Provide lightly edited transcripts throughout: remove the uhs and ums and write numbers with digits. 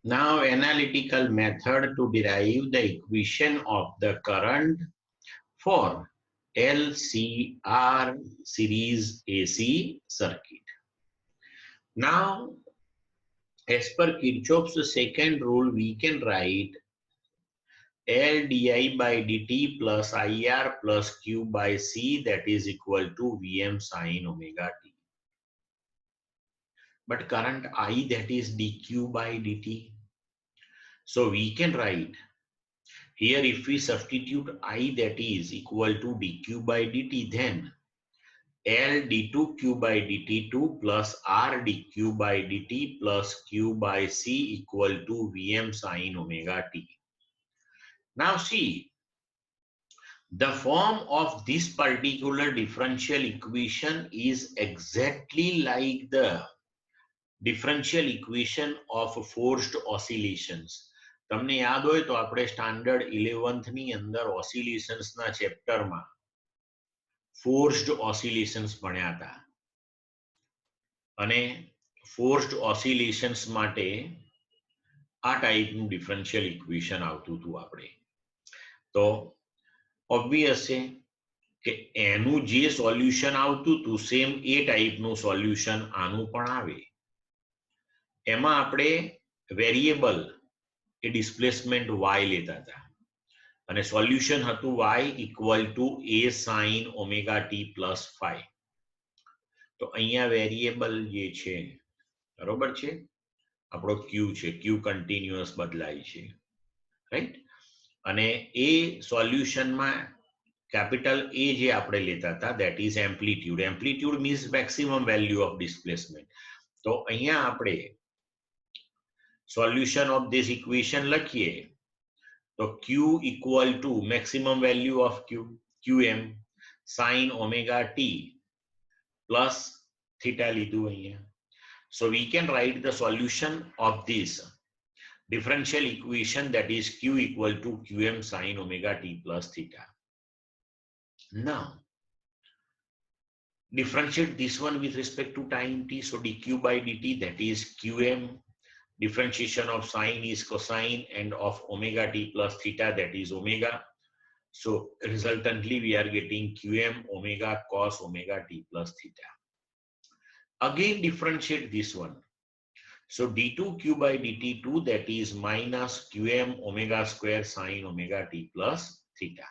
Now, analytical method to derive the equation of the current for LCR series AC circuit. Now, as per Kirchhoff's second rule, we can write L di by dt plus IR plus Q by C, that is equal to Vm sin omega t. But current I, that is dq by dt. So we can write here, if we substitute I, that is equal to dq by dt, then L d2q by dt2 plus R dq by dt plus Q by C equal to Vm sin omega t. Now see, the form of this particular differential equation is exactly like the differential equation of forced oscillations. તમને યાદ હોય તો આપણે standard 11th ની અંદર oscillations ના ચેપ્ટરમાં forced oscillations ભણ્યા હતા અને ફોર્સ્ડ ઓસિલેશન્સ માટે આ ટાઈપનું ડિફરન્શિયલ ઇક્વેશન આવતું હતું આપણે. તો ઓબ્વિયસ છે કે એનું જે સોલ્યુશન આવતું હતું સેમ એ ટાઈપનું સોલ્યુશન આનું પણ આવે. એમાં આપણે વેરિયેબલ એ ડિસ્પ્લેસમેન્ટ y લેતા હતા અને સોલ્યુશન હતું y equal to a sin omega t plus phi. તો અહીંયા વેરિયેબલ જે છે બરોબર છે, આપણો q છે, q કન્ટિન્યુઅસ બદલાય છે, રાઈટ. અને એ સોલ્યુશનમાં કેપિટલ A જે આપણે લેતા હતા that is amplitude. Amplitude means maximum value of displacement. તો અહીંયા આપણે solution of this equation લખીએ તો q equal to maximum value of q, qm sin omega t plus theta લીધું અહીંયા. So we can write the solution of this differential equation, that is q equal to qm sin omega t plus theta. Now, differentiate this one with respect to time t. So dq by dt, that is qm. Differentiation of sine is cosine, and of omega t plus theta, that is omega. So resultantly we are getting qm omega cos omega t plus theta. Again differentiate this one. So d2q by dt2, that is minus qm omega square sine omega t plus theta.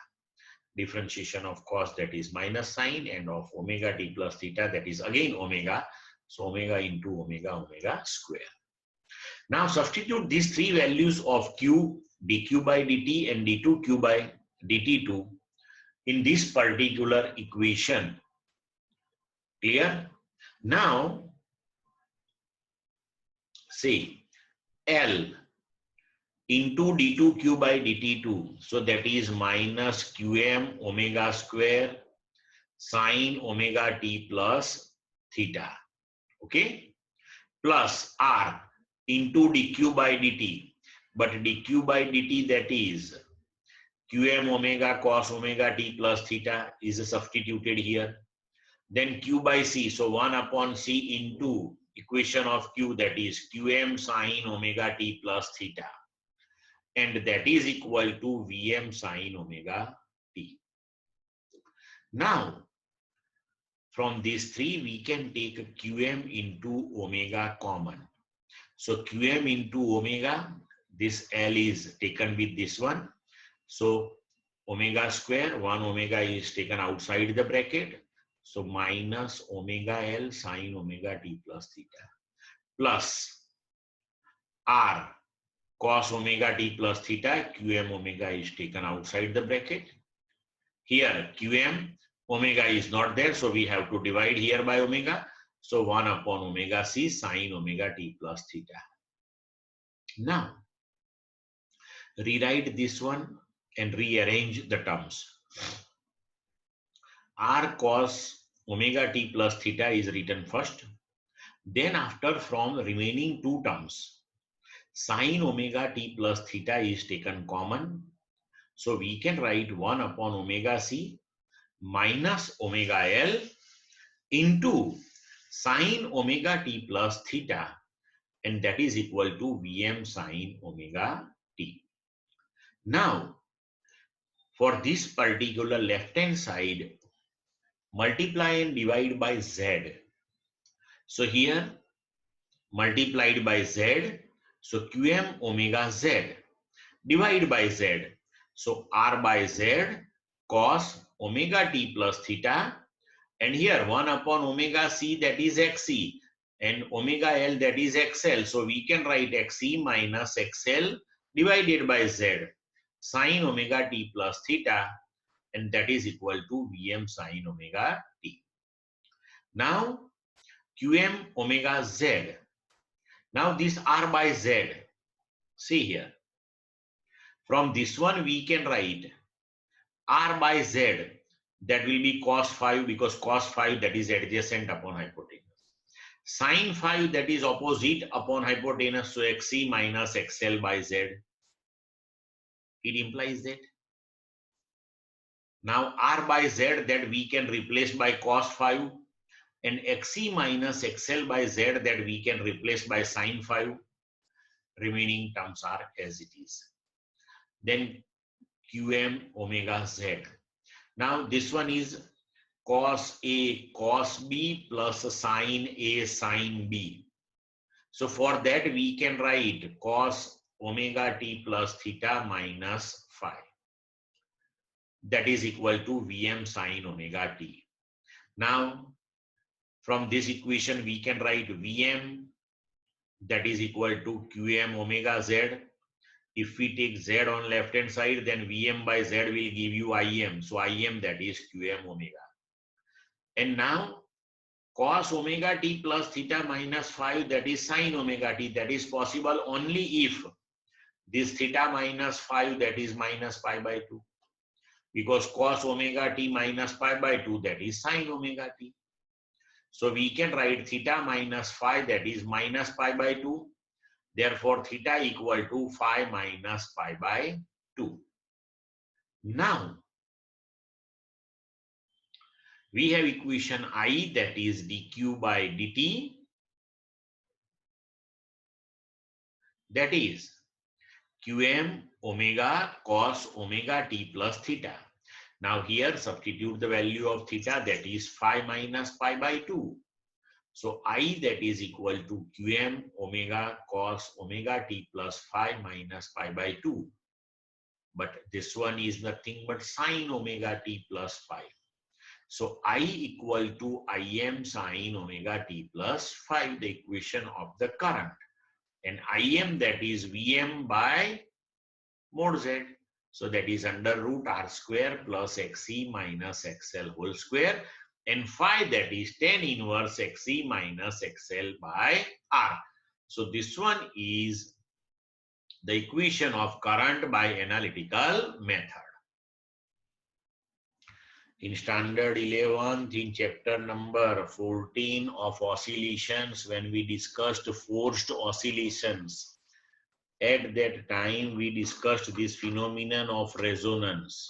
Differentiation of cos, that is minus sine, and of omega t plus theta, that is again omega. So omega into omega, omega square. Now substitute these three values of q, dq by dt and d2q by dt2 in this particular equation. Clear? Now say L into d2q by dt2, so that is minus qm omega square sine omega t plus theta, okay, plus R into dq by dt, but dq by dt, that is qm omega cos omega t plus theta, is substituted here. Then q by c, so 1 upon c into equation of q, that is qm sin omega t plus theta, and that is equal to vm sin omega t. Now from these three we can take qm into omega common. So qm into omega, this L is taken with this one. So omega square, 1 omega is taken outside the bracket. So minus omega L sin omega t plus theta plus R cos omega t plus theta, qm omega is taken outside the bracket. Here qm omega is not there, so we have to divide here by omega. So 1 upon omega c sin omega t plus theta. Now rewrite this one and rearrange the terms. R cos omega t plus theta is written first. Then after, from remaining two terms, sin omega t plus theta is taken common. So we can write 1 upon omega c minus omega L into sin omega t plus theta and that is equal to Vm sine omega t. Now, for this particular left-hand side, multiply and divide by z. So here, multiplied by z, so Qm omega z, divide by z. So R by z cos omega t plus theta, and here 1 upon omega c, that is xc, and omega l, that is xl. So we can write xc minus xl divided by z sine omega t plus theta, and that is equal to Vm sine omega t. Now Qm omega z. Now this R by z, see here, from this one we can write R by z, that will be cos 5, because cos 5, that is adjacent upon hypotenuse. Sine 5, that is opposite upon hypotenuse, so xc minus xl by z. It implies that. Now R by z, that we can replace by cos 5, and xc minus xl by z, that we can replace by sine 5. Remaining terms are as it is. Then Qm omega z. Now this one is cos A cos B plus sine A sine B. So for that we can write cos omega t plus theta minus phi. That is equal to Vm sine omega t. Now from this equation we can write Vm, that is equal to Qm omega z. If we take z on left hand side, then Vm by z will give you Im. So Im, that is Qm omega. And now cos omega t plus theta minus 5, that is sine omega t. That is possible only if this theta minus 5, that is minus pi by 2. Because cos omega t minus pi by 2, that is sine omega t. So we can write theta minus phi, that is minus pi by 2. Therefore, theta equal to phi minus pi by 2. Now, we have equation I, that is dq by dt. That is Qm omega cos omega t plus theta. Now here substitute the value of theta, that is phi minus pi by 2. So I, that is equal to Qm omega cos omega t plus phi minus pi by 2. But this one is nothing but sine omega t plus phi. So I equal to Im sine omega t plus phi, the equation of the current. And Im, that is Vm by mod z. So that is under root r square plus xc minus xl whole square. And phi, that is tan inverse xc minus xl by r. So this one is the equation of current by analytical method. In standard 11th, in chapter number 14 of oscillations, when we discussed forced oscillations, at that time we discussed this phenomenon of resonance.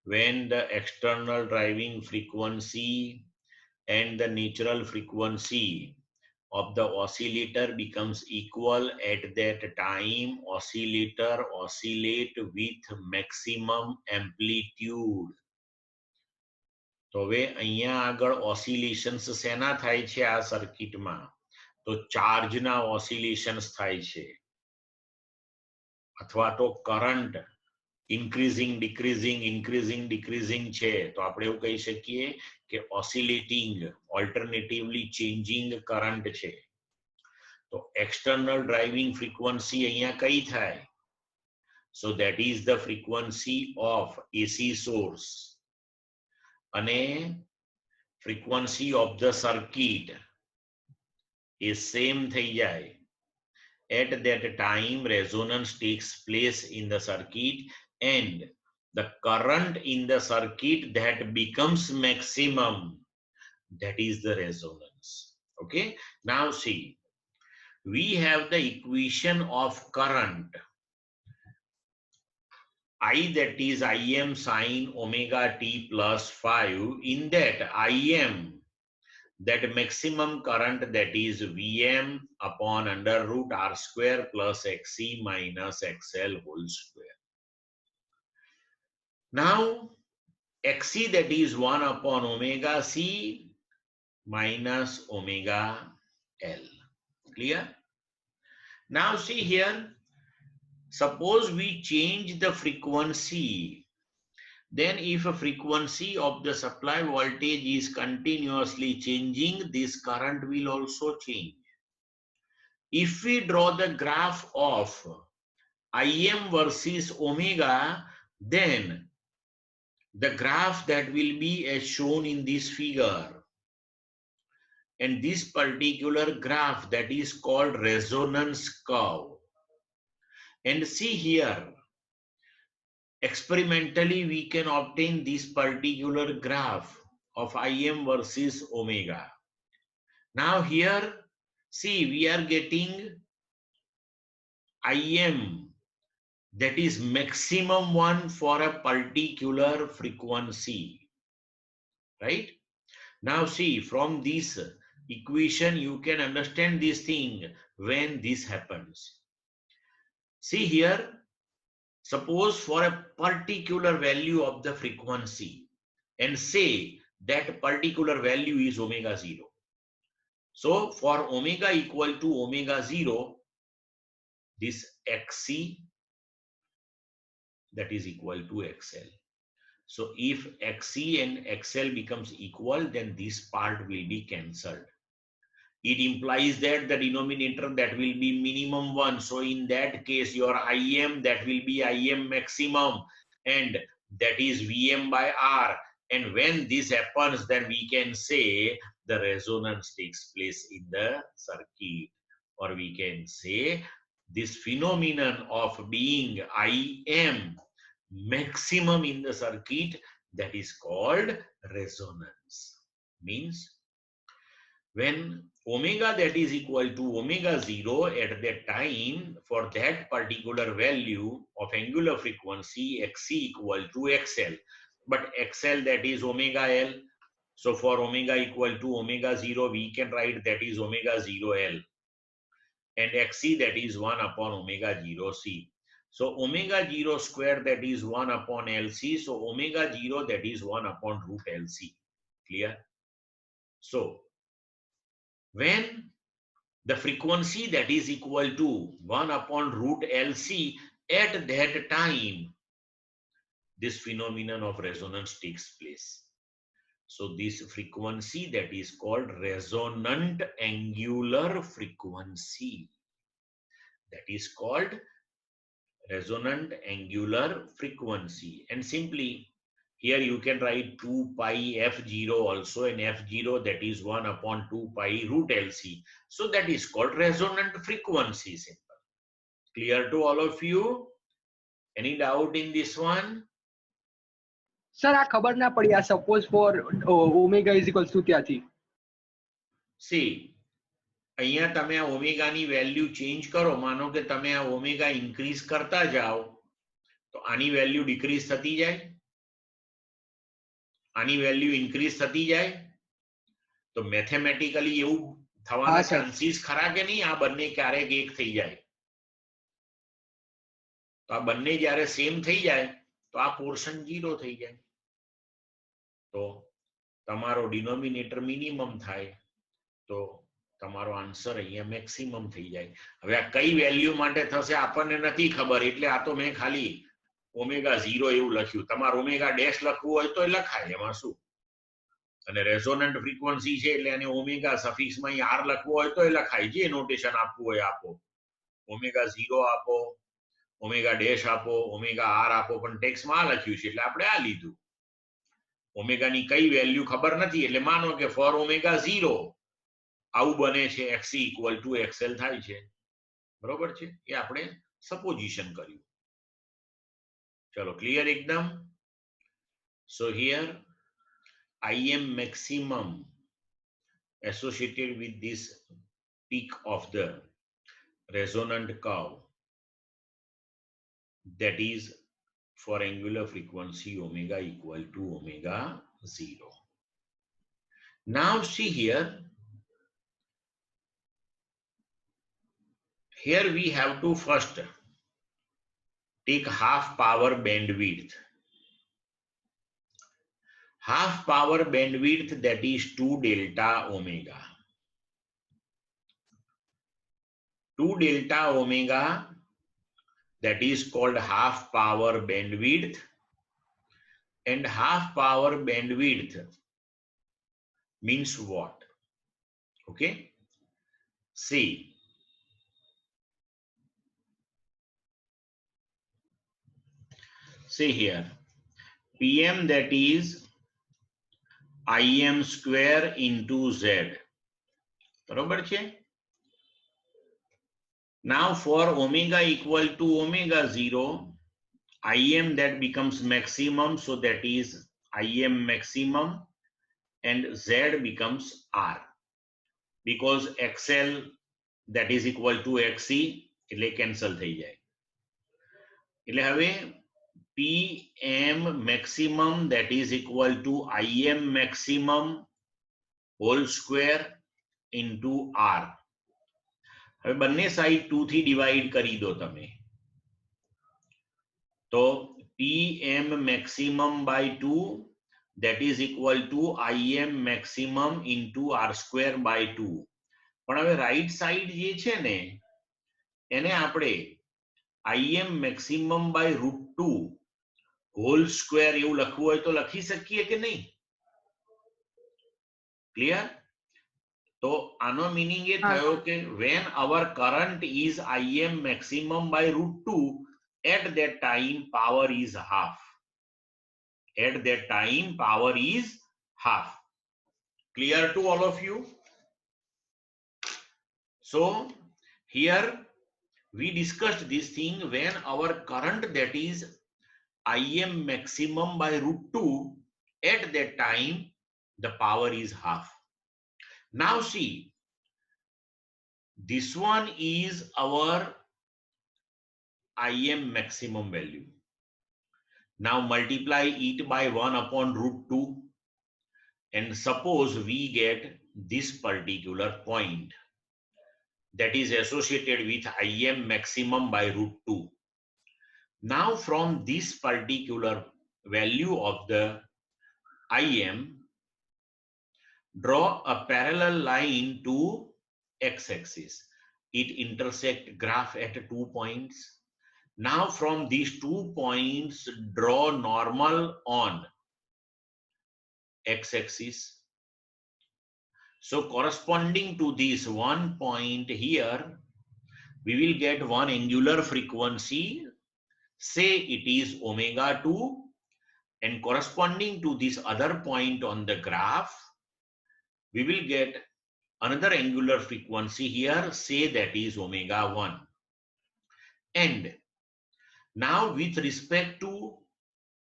When the external driving frequency and the natural frequency of the oscillator becomes equal, at that time oscillator oscillate with maximum amplitude. તો હવે અહીંયા આગળ oscillations શેના થાય છે આ સર્કિટમાં? તો ચાર્જના ઓસિલેશન્સ થાય છે, અથવા તો કરંટ increasing decreasing છે. તો આપણે એવું કહી શકીએ કે ઓસિલેટિંગ ઓલ્ટરનેટિવલી ચેન્જિંગ કરંટ છે. તો એક્સટર્નલ ડ્રાઇવિંગ ફ્રીક્વન્સી અહીંયા કઈ થાય? So that is the frequency of AC source. અને frequency of the circuit is same થઈ જાય. At that time resonance takes place in the circuit, and the current in the circuit that becomes maximum, that is the resonance. Okay, now see, we have the equation of current I, that is Im sine omega t plus 5. In that Im, that maximum current, that is Vm upon under root R square plus Xc minus XL whole square. Now Xc, that is 1 upon omega C minus omega L. Clear? Now see here, suppose we change the frequency. Then if a frequency of the supply voltage is continuously changing, this current will also change. If we draw the graph of Im versus omega, then the graph that will be as shown in this figure. And this particular graph, that is called resonance curve. And see here, experimentally we can obtain this particular graph of Im versus omega. Now here, see, we are getting Im, that is maximum one for a particular frequency, right? Now see, from this equation you can understand this thing when this happens. See here, suppose for a particular value of the frequency, and say that particular value is omega 0. So for omega equal to omega 0, this Xc, that is equal to XL. So if Xc and XL becomes equal, then this part will be cancelled. It implies that the denominator, that will be minimum 1. So in that case, your Im, that will be Im maximum, and that is Vm by R. And when this happens, then we can say the resonance takes place in the circuit. Or we can say this phenomenon of being Im maximum in the circuit, that is called resonance. Means when omega, that is equal to omega 0 at that time, for that particular value of angular frequency, Xc equal to XL. But XL, that is omega L. So for omega equal to omega 0, we can write that is omega 0 L. And Xc, that is 1 upon omega 0 C. So omega 0 square, that is 1 upon LC. So omega 0, that is 1 upon root LC. Clear? So when the frequency, that is equal to 1 upon root LC, at that time, this phenomenon of resonance takes place. So this frequency, that is called resonant angular frequency. That is called resonant angular frequency. And simply here you can write 2 pi f0 also, and f0, that is 1 upon 2 pi root LC. So that is called resonant frequency. Simple. Clear to all of you? Any doubt in this one? Sir, આ ખબર ના પડી. આ suppose for omega is equals to ત્યાંથી. See, અહીંયા તમે આ ઓમેગાની value change કરો. માનો કે તમે આ ઓમેગા ઇન્ક્રીઝ કરતા જાઓ, તો આની વેલ્યુ ડિક્રીઝ થતી જાય, આની વેલ્યુ ઇન્ક્રીઝ થતી જાય. તો મેથેમેટિકલી એવું થવાના ચાન્સીસ ખરા કે નહીં? આ બંને ક્યારેક એક થઈ જાય. તો આ બંને જ્યારે સેમ થઈ જાય, તો આ પોર્શન 0 થઈ જાય. તો તમારો ડિનોમિનેટર મિનિમમ થાય, તો તમારો આન્સર અહીંયા મેક્સિમમ થઈ જાય. હવે આ કઈ વેલ્યુ માટે થશે આપણને નથી ખબર, એટલે આ તો મેં ખાલી ઓમેગા 0 એવું લખ્યું. તમારે ઓમેગા ડેશ લખવું હોય તો એ લખાય, એમાં શું. અને રેઝોનન્ટ ફ્રીક્વન્સી છે એટલે એને ઓમેગા સફિક્સમાં આર લખવું હોય તો એ લખાય. જે નોટેશન આપવું હોય આપો. ઓમેગા 0 આપો, ઓમેગા ડેશ આપો, ઓમેગા આર આપો, પણ ટેક્સ્ટમાં આ લખ્યું છે એટલે આપણે આ લીધું. ઓમેગાની કઈ વેલ્યુ ખબર નથી, એટલે માનો કે ફોર ઓમેગા 0 આવું બને છે, Xc ઇક્વલ ટુ XL થાય છે. બરોબર છે? એ આપણે સપોઝિશન કર્યું. ચલો, ક્લિયર એકદમ? So here Im maximum associated with this peak of the resonant curve, that is for angular frequency omega equal to omega 0. Now see here. Here we have to first take half power bandwidth. Half power bandwidth, that is 2 delta omega. 2 delta omega, that is called half power bandwidth. And half power bandwidth means what? Okay. See. See here. PM, that is Im square into Z. बरोबर છે? Now for omega equal to omega 0, Im that becomes maximum, so that is Im maximum, and Z becomes R. Because XL that is equal to XC, એટલે cancel થઈ જાય. એટલે હવે PM maximum that is equal to Im maximum whole square into R. હવે બંને side 2 થી divide કરી દો તમે. તો PM maximum by 2 that is equal to Im maximum into R square by 2. પણ હવે રાઈટ સાઈડ જે છે ને એને આપણે Im maximum by √2 whole square એવું લખવું હોય તો લખી શકીએ કે નહીં? ક્લિયર? તો આનો મીનિંગ એ થયો કે when our current is Im maximum by √2, at that time power is half. At that time power is half. Clear to all of you? So here we discussed this thing when our current, that is Im maximum by √2, at that time the power is half. Now see, this one is our Im maximum value. Now multiply it by 1 upon √2, and suppose we get this particular point that is associated with Im maximum by √2. Now from this particular value of the Im, draw a parallel line to x-axis. It intersect graph at 2 points. Now from these 2 points, draw normal on x-axis. So corresponding to this one point here, we will get one angular frequency. Say it is omega 2, and corresponding to this other point on the graph, we will get another angular frequency here, say that is omega 1. And now with respect to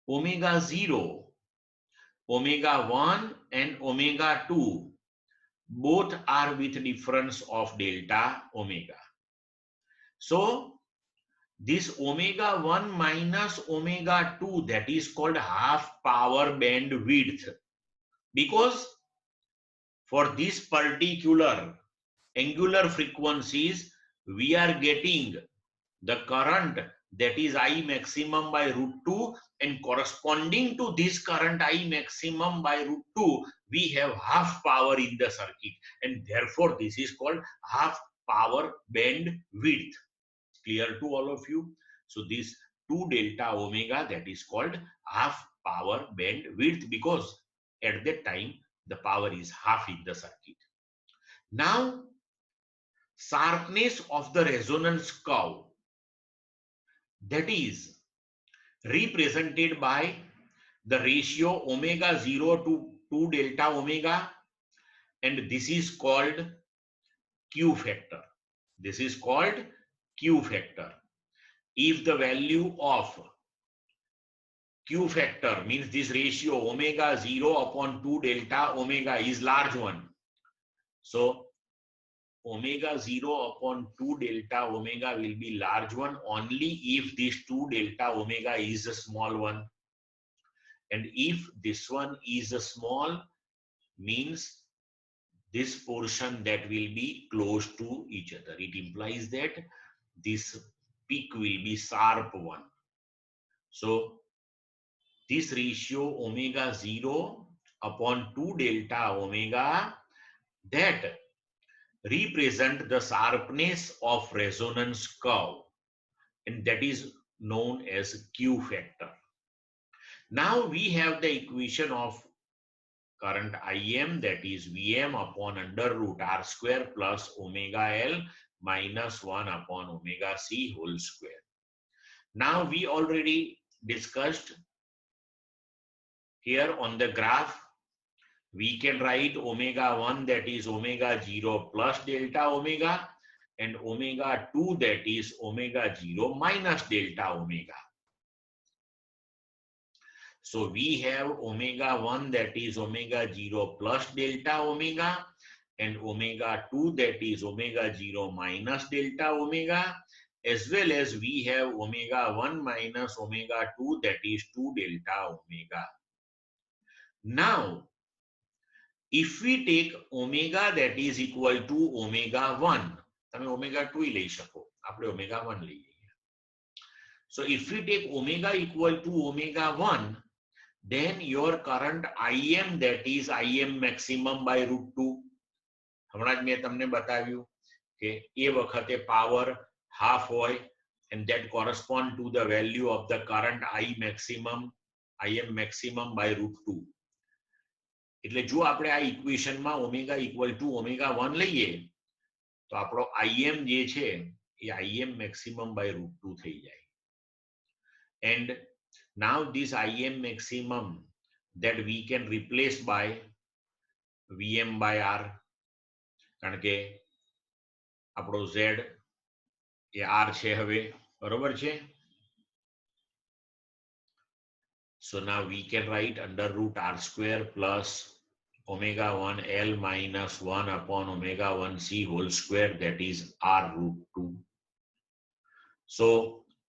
omega 0, omega 1 and omega 2, both are with difference of delta omega. So this omega 1 minus omega 2, that is called half power bandwidth, because for this particular angular frequencies we are getting the current that is I maximum by √2, and corresponding to this current I maximum by √2 we have half power in the circuit, and therefore this is called half power bandwidth. Clear to all of you? So this 2 delta omega, that is called half power bandwidth, because at that time the power is half in the circuit. Now sharpness of the resonance curve, that is represented by the ratio omega 0 to 2 delta omega, and this is called Q factor. This is called Q factor. If the value of Q factor, means this ratio omega 0 upon 2 delta omega, is large one, so omega 0 upon 2 delta omega will be large one only if this 2 delta omega is a small one. And if this one is a small, means this portion that will be close to each other. It implies that this peak will be sharp one. So this ratio omega 0 upon 2 delta omega, that represent the sharpness of resonance curve, and that is known as Q factor. Now we have the equation of current Im, that is Vm upon under root R square plus omega L minus 1 upon omega C whole square. Now we already discussed here on the graph, we can write omega 1, that is omega 0 plus delta omega, and omega 2, that is omega 0 minus delta omega. So we have omega 1, that is omega 0 plus delta omega, and omega 2, that is omega 0 minus delta omega, as well as we have omega 1 minus omega 2, that is 2 delta omega. Now, if we take omega that is equal to omega 1, તમે omega 2 લઈ શકો, આપણે omega 1 લઈએ. So if we take omega equal to omega 1, then your current Im, that is Im maximum by root 2. હમણાં જ મેં તમને બતાવ્યું કે એ વખતે પાવર half હોય, and that correspond to the value of the current Im maximum by root 2. એટલે જો આપણે આ ઇક્વેશનમાં ઓમેગા ઇક્વલ ટુ ઓમેગા 1 લઈએ તો આપણો Im જે છે એ Im maximum by root 2 થઈ જાય. And now this Im maximum that we can replace by Vm by R, કારણ કે આપણો Z એ R છે હવે, બરોબર છે? So now we can write under root R square plus omega 1 L minus 1 upon omega 1 C whole square, that is R root 2. So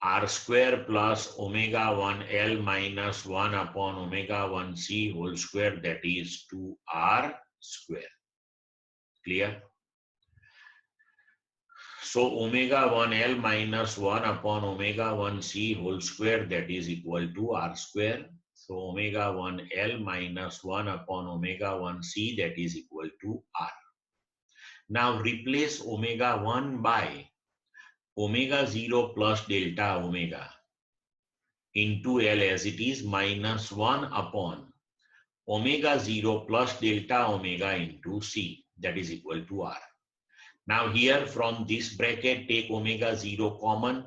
R square plus omega 1 L minus 1 upon omega 1 C whole square, that is 2R square. Clear? So omega 1 L minus 1 upon omega 1 C whole square, that is equal to R square. So omega 1 L minus 1 upon omega 1 C, that is equal to R. Now replace omega 1 by omega 0 plus delta omega into L as it is minus 1 upon omega 0 plus delta omega into C, that is equal to R. Now here from this bracket take omega 0 common.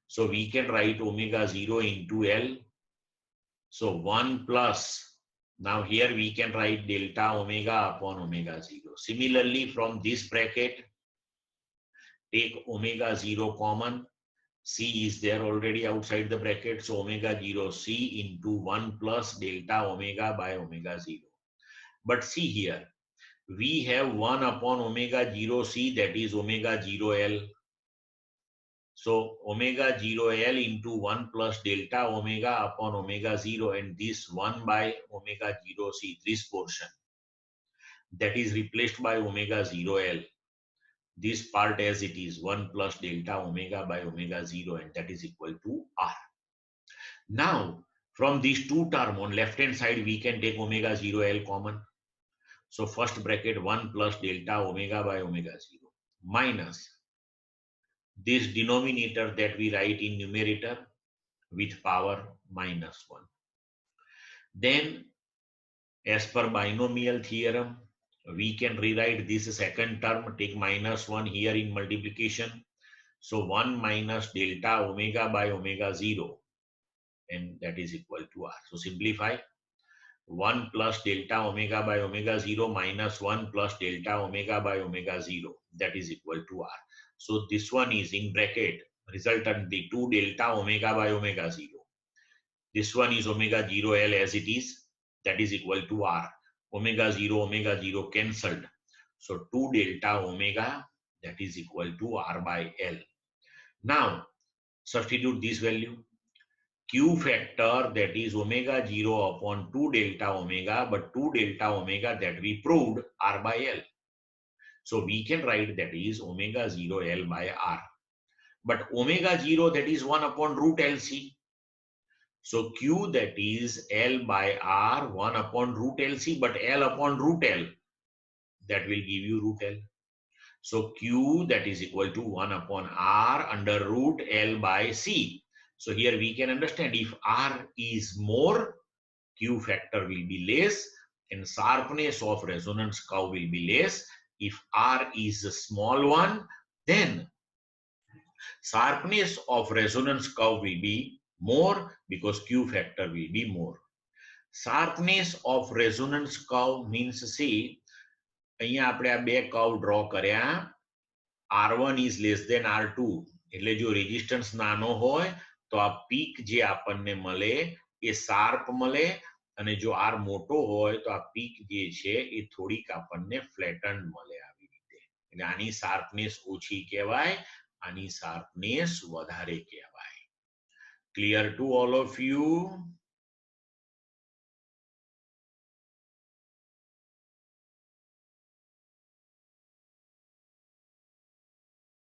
So we can write omega 0 into L. So 1 plus, now here we can write delta omega upon omega 0. Similarly from this bracket take omega 0 common. C is there already outside the bracket. So omega 0 C into 1 plus delta omega by omega 0. But see here, we have 1 upon omega 0 C, that is omega 0 L. So omega 0 L into 1 plus delta omega upon omega 0, and this 1 by omega 0 C, this portion, that is replaced by omega 0 L. This part as it is 1 plus delta omega by omega 0, and that is equal to R. Now from these two terms on left hand side we can take omega 0 L common. So first bracket 1 plus delta omega by omega 0 minus this denominator that we write in numerator with power minus 1. Then as per binomial theorem, we can rewrite this second term, take minus 1 here in multiplication. So 1 minus delta omega by omega 0, and that is equal to R. So simplify. 1 plus delta omega by omega 0 minus 1 plus delta omega by omega 0, that is equal to R. So this one is in bracket resultant the 2 delta omega by omega 0. This one is omega 0 L as it is, that is equal to R. Omega 0 cancelled. So 2 delta omega, that is equal to R by L. Now substitute this value. Q factor, that is omega 0 upon 2 delta omega, but 2 delta omega that we proved R by L. So we can write that is omega 0 L by R. But omega 0, that is 1 upon root LC. So Q, that is L by R, 1 upon root LC, but L upon root L, that will give you root L. So Q, that is equal to 1 upon R under root L by C. So here we can understand, if R is more, Q factor will be less, and sharpness of resonance curve will be less. If R is a small one, then sharpness of resonance curve will be more, because Q factor will be more. Sharpness of resonance curve means, see, અહીંયા આપણે આ બે curve draw કર્યા. R1 is less than R2, એટલે જો resistance નાનો હોય તો આ પીક જે આપણને મળે એ શાર્પ મળે, અને જો R મોટો હોય તો આ પીક જે છે એ થોડીક આપણને ફ્લેટન્ડ મળે આવી રીતે. એટલે આની શાર્પનેસ ઓછી કહેવાય, આની શાર્પનેસ વધારે કહેવાય. Clear to all of you?